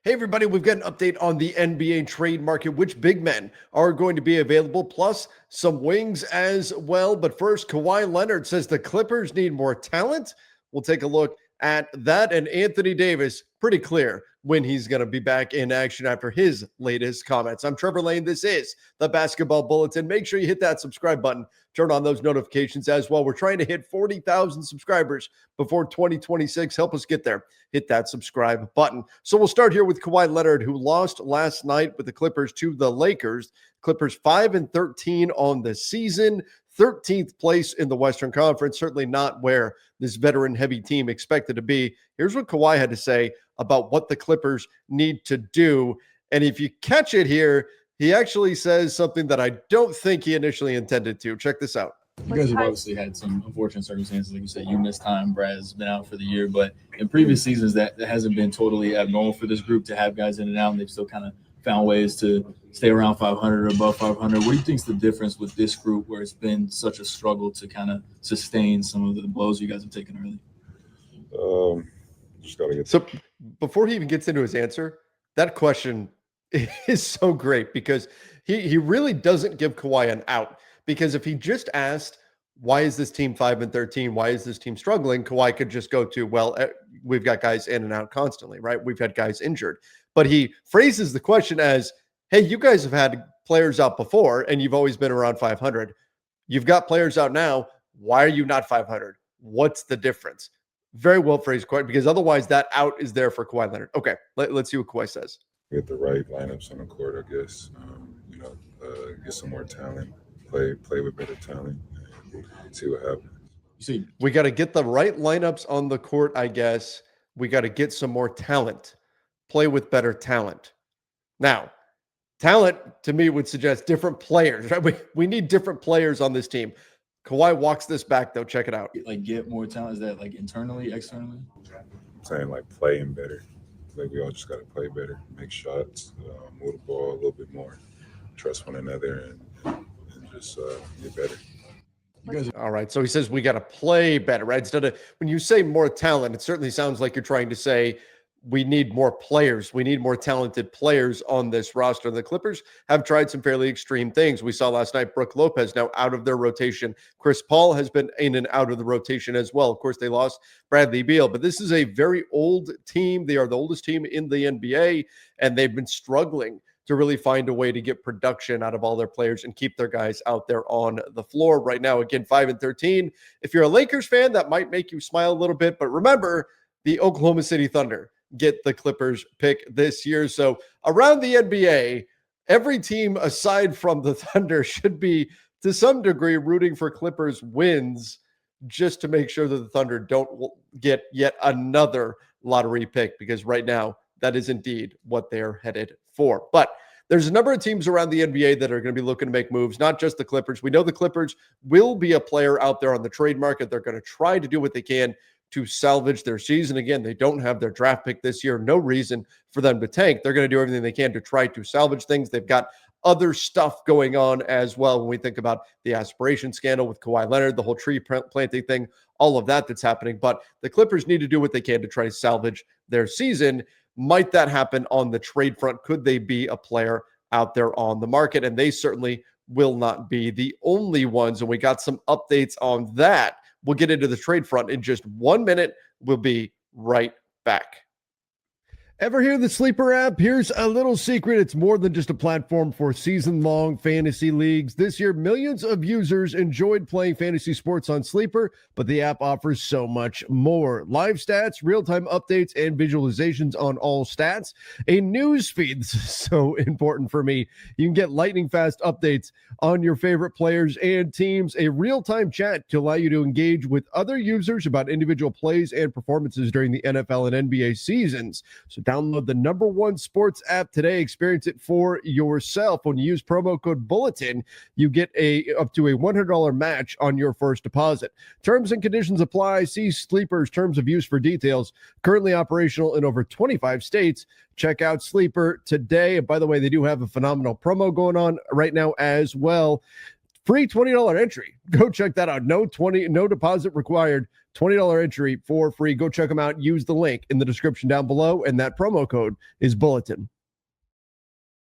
Hey, everybody, we've got an update on the NBA trade market, which big men are going to be available, plus some wings as well. But first, Kawhi Leonard says the Clippers need more talent. We'll take a look at that. And Anthony Davis, pretty clear when he's going to be back in action after his latest comments. I'm Trevor Lane. This is the Basketball Bulletin. Make sure you hit that subscribe button. Turn on those notifications as well. We're trying to hit 40,000 subscribers before 2026. Help us get there. Hit that subscribe button. So we'll start here with Kawhi Leonard, who lost last night with the Clippers to the Lakers. Clippers 5-13 on the season, 13th place in the Western Conference. Certainly not where this veteran-heavy team expected to be. Here's what Kawhi had to say about what the Clippers need to do. And if you catch it here, he actually says something that I don't think he initially intended to. Check this out. You guys have obviously had some unfortunate circumstances. Like you said, you missed time. Brad's been out for the year. But in previous seasons, that hasn't been totally abnormal for this group to have guys in and out, and they've still kind of found ways to stay around 500 or above 500. What do you think is the difference with this group where it's been such a struggle to kind of sustain some of the blows you guys have taken early? Just gotta get So before he even gets into his answer, that question is so great because he really doesn't give Kawhi an out. Because if he just asked, why is this team 5-13? Why is this team struggling? Kawhi could just go to, well, we've got guys in and out constantly, right? We've had guys injured. But he phrases the question as, hey, you guys have had players out before and you've always been around 500. You've got players out now. Why are you not 500? What's the difference? Very well phrased question, because otherwise that out is there for Kawhi Leonard. Okay, let's see what Kawhi says. get the right lineups on the court, I guess. Get some more talent, play with better talent, and see what happens. See, we got to get the right lineups on the court, I guess. We got to get some more talent, play with better talent. Now, talent to me would suggest different players, right? We need different players on this team. Kawhi walks this back, though. Check it out. like get more talent. Is that like internally, externally? I'm saying like playing better. Like we all just got to play better, make shots, move the ball a little bit more, trust one another, and just get better. All right. So he says we got to play better, right? Instead of when you say more talent, it certainly sounds like you're trying to say we need more players. We need more talented players on this roster. The Clippers have tried some fairly extreme things. We saw last night Brook Lopez now out of their rotation. Chris Paul has been in and out of the rotation as well. Of course, they lost Bradley Beal, but this is a very old team. They are the oldest team in the NBA, and they've been struggling to really find a way to get production out of all their players and keep their guys out there on the floor. Right now, again, 5-13. If you're a Lakers fan, that might make you smile a little bit, but remember, the Oklahoma City Thunder get the Clippers pick this year. So around the NBA, every team aside from the Thunder should be to some degree rooting for Clippers wins just to make sure that the Thunder don't get yet another lottery pick, because right now that is indeed what they're headed for. But there's a number of teams around the NBA that are going to be looking to make moves, not just the Clippers. We know the Clippers will be a player out there on the trade market. They're going to try to do what they can to salvage their season. Again, they don't have their draft pick this year. No reason for them to tank. They're going to do everything they can to try to salvage things. They've got other stuff going on as well. When we think about the aspiration scandal with Kawhi Leonard, the whole tree planting thing, all of that's happening. But the Clippers need to do what they can to try to salvage their season. Might that happen on the trade front? Could they be a player out there on the market? And they certainly will not be the only ones. And we got some updates on that. We'll get into the trade front in just 1 minute. We'll be right back. Ever hear the Sleeper app? Here's a little secret. It's more than just a platform for season-long fantasy leagues. This year, millions of users enjoyed playing fantasy sports on Sleeper, but the app offers so much more. Live stats, real-time updates, and visualizations on all stats. A news feed, this is so important for me. You can get lightning-fast updates on your favorite players and teams. A real-time chat to allow you to engage with other users about individual plays and performances during the NFL and NBA seasons. So download the #1 sports app today. Experience it for yourself. When you use promo code Bulletin, you get up to a $100 match on your first deposit. Terms and conditions apply. See Sleeper's terms of use for details. Currently operational in over 25 states. Check out Sleeper today. And by the way, they do have a phenomenal promo going on right now as well. free $20 entry. Go check that out. No deposit required. $20 entry for free. Go check them out. Use the link in the description down below, and that promo code is Bulletin.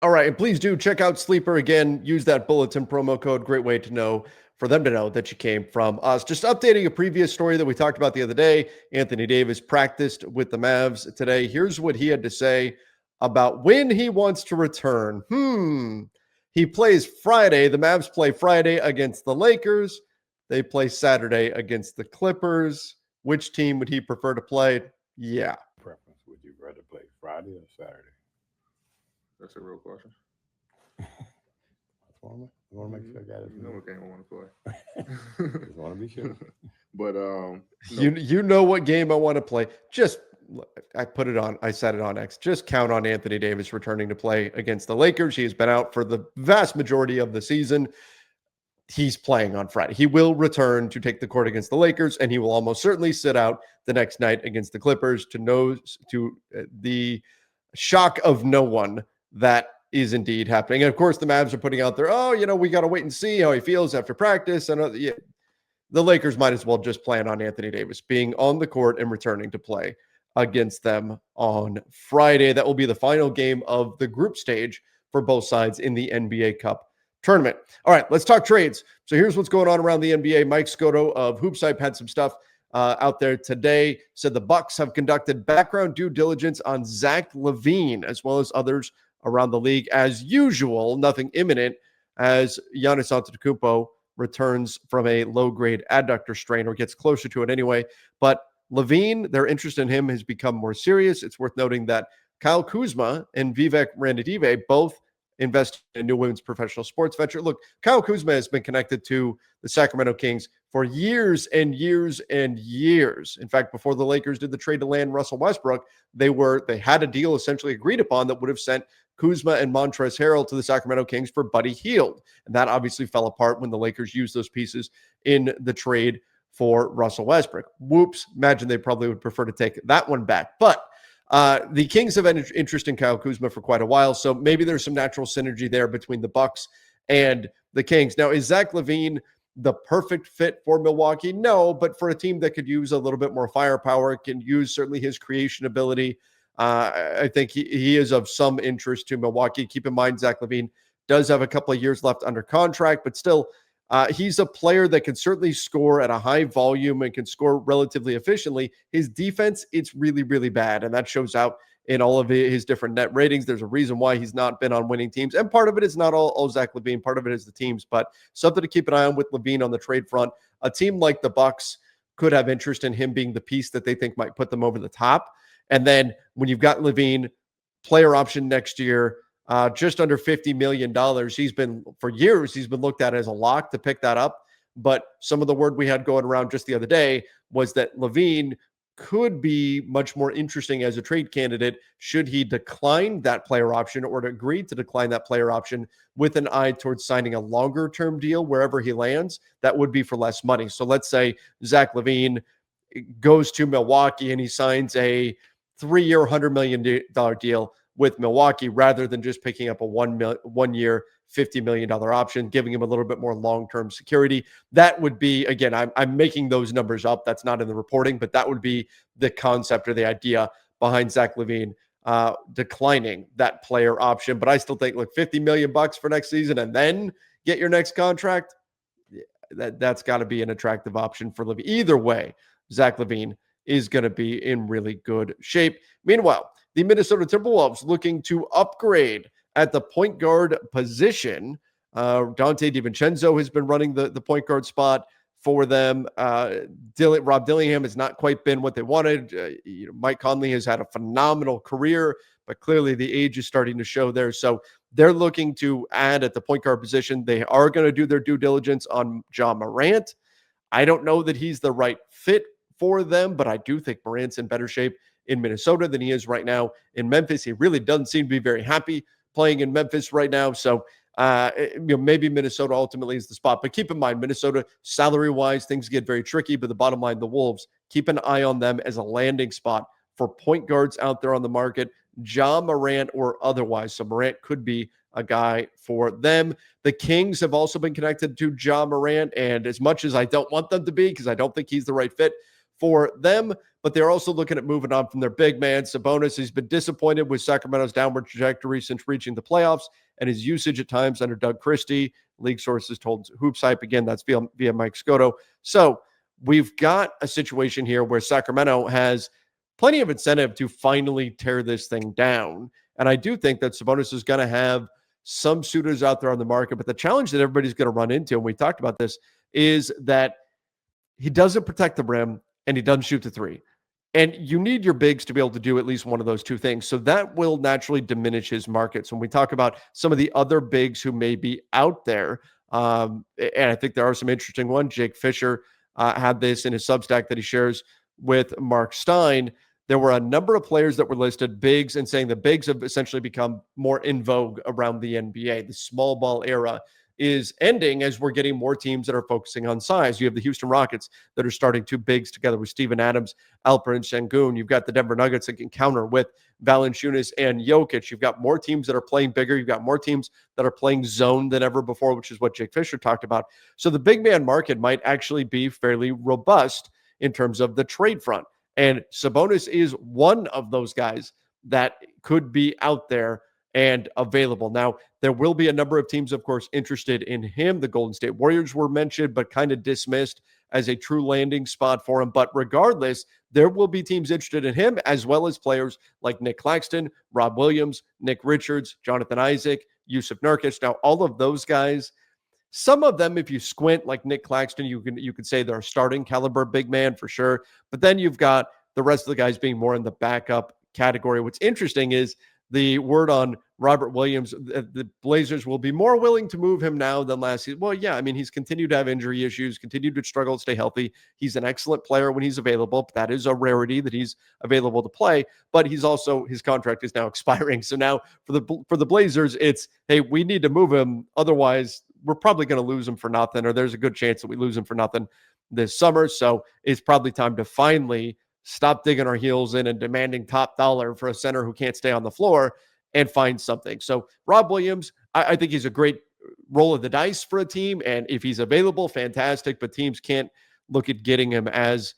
All right, and please do check out Sleeper again. Use that Bulletin promo code. Great way to know, for them to know that you came from us. Just updating a previous story that we talked about the other day. Anthony Davis practiced with the Mavs today. Here's what he had to say about when he wants to return. He plays Friday. The Mavs play Friday against the Lakers. They play Saturday against the Clippers. Which team would he prefer to play? Yeah. Preference. Would you rather play Friday or Saturday? That's a real question. I want to make sure I got it. You know what game I want to play. Just want to be sure. But You know what game I want to play. I said it on X. Just count on Anthony Davis returning to play against the Lakers. He has been out for the vast majority of the season. He's playing on Friday. He will return to take the court against the Lakers, and he will almost certainly sit out the next night against the Clippers. To the shock of no one, that is indeed happening. And of course, the Mavs are putting out there, we got to wait and see how he feels after practice. And the Lakers might as well just plan on Anthony Davis being on the court and returning to play against them on Friday. That will be the final game of the group stage for both sides in the NBA Cup tournament. All right, let's talk trades. So here's what's going on around the NBA. Mike Scotto of Hoops Hype had some stuff out there today. Said the Bucks have conducted background due diligence on Zach LaVine, as well as others around the league. As usual, nothing imminent, as Giannis Antetokounmpo returns from a low-grade adductor strain, or gets closer to it anyway. But LaVine, their interest in him has become more serious. It's worth noting that Kyle Kuzma and Vivek Ranadive both invested in new women's professional sports venture. Look, Kyle Kuzma has been connected to the Sacramento Kings for years and years and years. In fact, before the Lakers did the trade to land Russell Westbrook, they had a deal essentially agreed upon that would have sent Kuzma and Montrezl Harrell to the Sacramento Kings for Buddy Hield. And that obviously fell apart when the Lakers used those pieces in the trade for Russell Westbrook. Whoops. Imagine they probably would prefer to take that one back. But the Kings have had interest in Kyle Kuzma for quite a while, so maybe there's some natural synergy there between the Bucks and the Kings. Now, is Zach LaVine the perfect fit for Milwaukee? No, but for a team that could use a little bit more firepower, can use certainly his creation ability, I think he is of some interest to Milwaukee. Keep in mind, Zach LaVine does have a couple of years left under contract, but still, he's a player that can certainly score at a high volume and can score relatively efficiently. His defense, it's really, really bad, and that shows out in all of his different net ratings. There's a reason why he's not been on winning teams, and part of it is not all Zach LaVine. Part of it is the teams, but something to keep an eye on with LaVine on the trade front. A team like the Bucks could have interest in him being the piece that they think might put them over the top. And then when you've got LaVine, player option next year, just under $50 million. For years, he's been looked at as a lock to pick that up. But some of the word we had going around just the other day was that LaVine could be much more interesting as a trade candidate should he decline that player option, or to agree to decline that player option with an eye towards signing a longer term deal wherever he lands. That would be for less money. So let's say Zach LaVine goes to Milwaukee and he signs a 3-year, $100 million deal with Milwaukee, rather than just picking up a 1 year, $50 million option, giving him a little bit more long-term security. That would be, again, I'm making those numbers up. That's not in the reporting, but that would be the concept or the idea behind Zach LaVine declining that player option. But I still think, look, $50 million for next season and then get your next contract. That's got to be an attractive option for LaVine. Either way, Zach LaVine is going to be in really good shape. Meanwhile, the Minnesota Timberwolves looking to upgrade at the point guard position. Dante DiVincenzo has been running the point guard spot for them. Rob Dillingham has not quite been what they wanted. Mike Conley has had a phenomenal career, but clearly the age is starting to show there. So they're looking to add at the point guard position. They are going to do their due diligence on Ja Morant. I don't know that he's the right fit for them, but I do think Morant's in better shape in Minnesota than he is right now in Memphis. He really doesn't seem to be very happy playing in Memphis right now. So maybe Minnesota ultimately is the spot. But keep in mind, Minnesota, salary-wise, things get very tricky. But the bottom line, the Wolves, keep an eye on them as a landing spot for point guards out there on the market. Ja Morant or otherwise. So Morant could be a guy for them. The Kings have also been connected to Ja Morant, and as much as I don't want them to be, because I don't think he's the right fit for them, but they're also looking at moving on from their big man. Sabonis has been disappointed with Sacramento's downward trajectory since reaching the playoffs, and his usage at times under Doug Christie. League sources told Hoops Hype, again, that's via Mike Scotto. So we've got a situation here where Sacramento has plenty of incentive to finally tear this thing down. And I do think that Sabonis is going to have some suitors out there on the market. But the challenge that everybody's going to run into, and we talked about this, is that he doesn't protect the rim and he doesn't shoot the three. And you need your bigs to be able to do at least one of those two things. So that will naturally diminish his markets. When we talk about some of the other bigs who may be out there, and I think there are some interesting ones. Jake Fisher had this in his Substack that he shares with Mark Stein. There were a number of players that were listed bigs and saying the bigs have essentially become more in vogue around the NBA. The small ball era is ending as we're getting more teams that are focusing on size. You have the Houston Rockets that are starting two bigs together with Steven Adams, Alperen Sengun. You've got the Denver Nuggets that can counter with Valanciunas and Jokic. You've got more teams that are playing bigger. You've got more teams that are playing zone than ever before, which is what Jake Fisher talked about. So the big man market might actually be fairly robust in terms of the trade front. And Sabonis is one of those guys that could be out there and available. Now, there will be a number of teams, of course, interested in him. The Golden State Warriors were mentioned, but kind of dismissed as a true landing spot for him. But regardless, there will be teams interested in him, as well as players like Nick Claxton, Rob Williams, Nick Richards, Jonathan Isaac, Yusuf Nurkic. Now, all of those guys, some of them, if you squint, like Nick Claxton, you could say they're a starting caliber big man for sure. But then you've got the rest of the guys being more in the backup category. What's interesting is the word on Robert Williams, the Blazers will be more willing to move him now than last season. Well, yeah, I mean, he's continued to have injury issues, continued to struggle to stay healthy. He's an excellent player when he's available. But that is a rarity that he's available to play, but he's also, his contract is now expiring. So now for the Blazers, it's, hey, we need to move him. Otherwise, we're probably going to lose him for nothing, or there's a good chance that we lose him for nothing this summer. So it's probably time to finally stop digging our heels in and demanding top dollar for a center who can't stay on the floor and find something. So Rob Williams, I think he's a great roll of the dice for a team. And if he's available, fantastic, but teams can't look at getting him as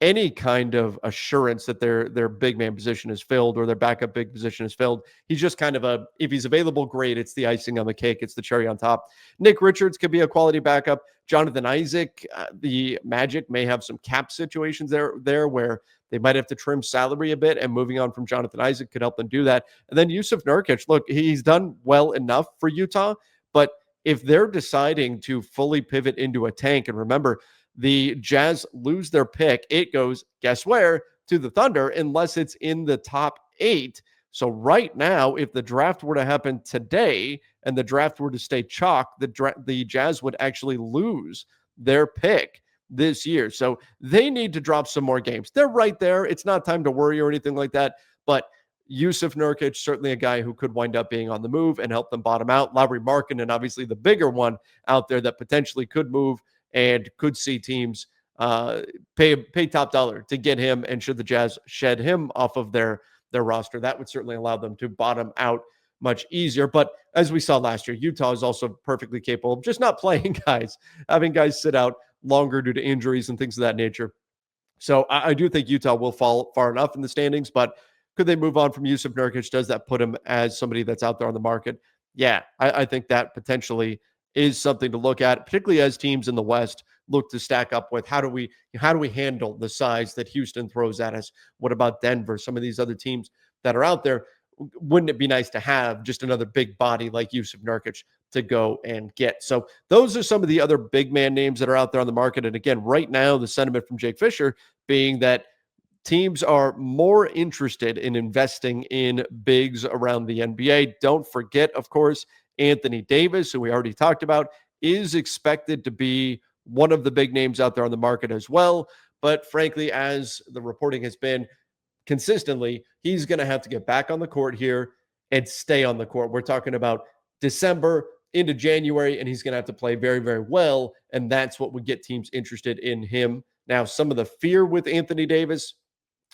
any kind of assurance that their big man position is filled or their backup big position is filled. He's just kind of if he's available, great. It's the icing on the cake. It's the cherry on top. Nick Richards could be a quality backup. Jonathan Isaac, the Magic may have some cap situations there where they might have to trim salary a bit, and moving on from Jonathan Isaac could help them do that. And then Yusuf Nurkic, look, he's done well enough for Utah, but if they're deciding to fully pivot into a tank, and remember, the Jazz lose their pick, it goes, guess where? To the Thunder, unless it's in the top 8. So right now, if the draft were to happen today and the draft were to stay chalk, the Jazz would actually lose their pick this year. So they need to drop some more games. They're right there. It's not time to worry or anything like that. But Yusuf Nurkic, certainly a guy who could wind up being on the move and help them bottom out. Lauri Markkanen, obviously the bigger one out there that potentially could move and could see teams pay top dollar to get him. And should the Jazz shed him off of their roster, that would certainly allow them to bottom out much easier. But as we saw last year, Utah is also perfectly capable of just not playing guys, having guys sit out longer due to injuries and things of that nature. So I do think Utah will fall far enough in the standings, but could they move on from Yusuf Nurkic? Does that put him as somebody that's out there on the market? Yeah, I think that potentially is something to look at, particularly as teams in the West look to stack up with how do we handle the size that Houston throws at us? What about Denver? Some of these other teams that are out there, wouldn't it be nice to have just another big body like Yusuf Nurkic to go and get? So those are some of the other big man names that are out there on the market. And again, right now, the sentiment from Jake Fisher being that teams are more interested in investing in bigs around the NBA. Don't forget, of course, Anthony Davis, who we already talked about, is expected to be one of the big names out there on the market as well. But frankly, as the reporting has been consistently, he's going to have to get back on the court here and stay on the court. We're talking about December into January, and he's going to have to play very, very well. And that's what would get teams interested in him. Now, some of the fear with Anthony Davis,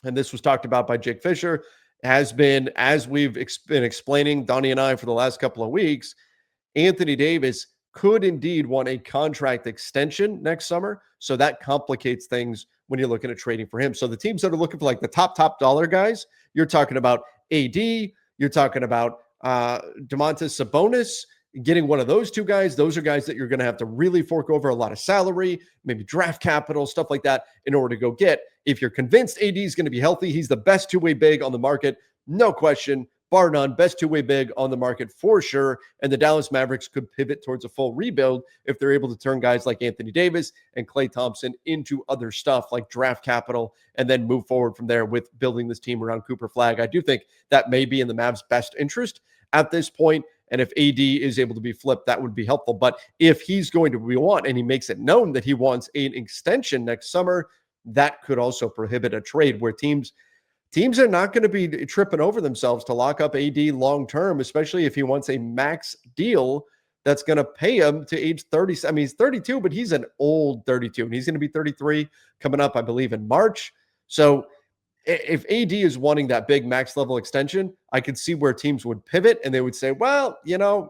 and this was talked about by Jake Fisher, has been, as we've been explaining, Donnie and I, for the last couple of weeks, Anthony Davis could indeed want a contract extension next summer. So that complicates things when you're looking at trading for him. So the teams that are looking for like the top dollar guys, you're talking about AD, you're talking about Domantas Sabonis, getting one of those two guys. Those are guys that you're going to have to really fork over a lot of salary, maybe draft capital, stuff like that in order to go get. If you're convinced AD is going to be healthy, he's the best two-way big on the market, no question, bar none, best two-way big on the market for sure. And the Dallas Mavericks could pivot towards a full rebuild if they're able to turn guys like Anthony Davis and Klay Thompson into other stuff like draft capital and then move forward from there with building this team around Cooper Flagg. I do think that may be in the Mavs' best interest at this point. And if AD is able to be flipped, that would be helpful. But if he's going to want, and he makes it known that he wants an extension next summer, that could also prohibit a trade where teams are not going to be tripping over themselves to lock up AD long-term, especially if he wants a max deal that's going to pay him to age 30. I mean, he's 32, but he's an old 32, and he's going to be 33 coming up, I believe, in March. So if AD is wanting that big max level extension, I could see where teams would pivot and they would say, well,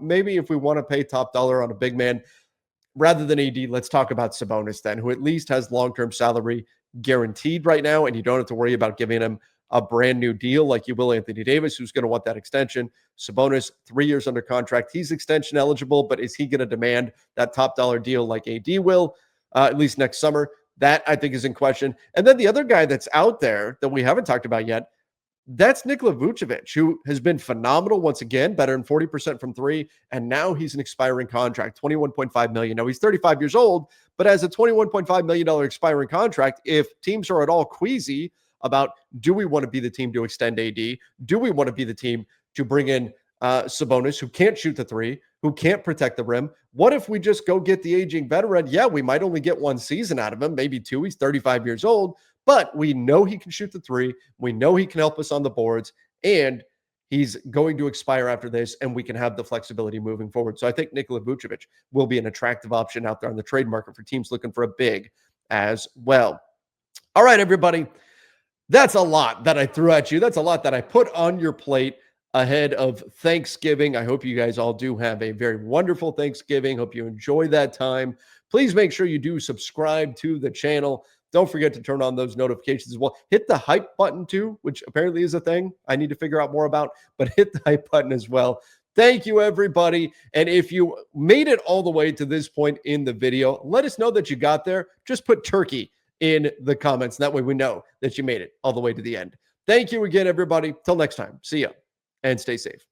maybe if we want to pay top dollar on a big man, rather than AD, let's talk about Sabonis then, who at least has long-term salary guaranteed right now, and you don't have to worry about giving him a brand new deal like you will Anthony Davis, who's going to want that extension. Sabonis, 3 years under contract. He's extension eligible, but is he going to demand that top dollar deal like AD will, at least next summer? That, I think, is in question. And then the other guy that's out there that we haven't talked about yet, that's Nikola Vucevic, who has been phenomenal once again, better than 40% from three, and now he's an expiring contract, $21.5 million. Now, he's 35 years old, but as a $21.5 million expiring contract, if teams are at all queasy about, do we want to be the team to extend AD? Do we want to be the team to bring in Sabonis, who can't shoot the three, who can't protect the rim? What if we just go get the aging veteran? Yeah, we might only get one season out of him, maybe two. He's 35 years old, but we know he can shoot the three. We know he can help us on the boards, and he's going to expire after this, and we can have the flexibility moving forward. So I think Nikola Vucevic will be an attractive option out there on the trade market for teams looking for a big as well. All right, everybody. That's a lot that I threw at you. That's a lot that I put on your plate ahead of Thanksgiving. I hope you guys all do have a very wonderful Thanksgiving. Hope you enjoy that time. Please make sure you do subscribe to the channel. Don't forget to turn on those notifications as well. Hit the hype button too, which apparently is a thing I need to figure out more about, but hit the hype button as well. Thank you, everybody. And if you made it all the way to this point in the video, let us know that you got there. Just put turkey in the comments. That way we know that you made it all the way to the end. Thank you again, everybody. Till next time. See ya and stay safe.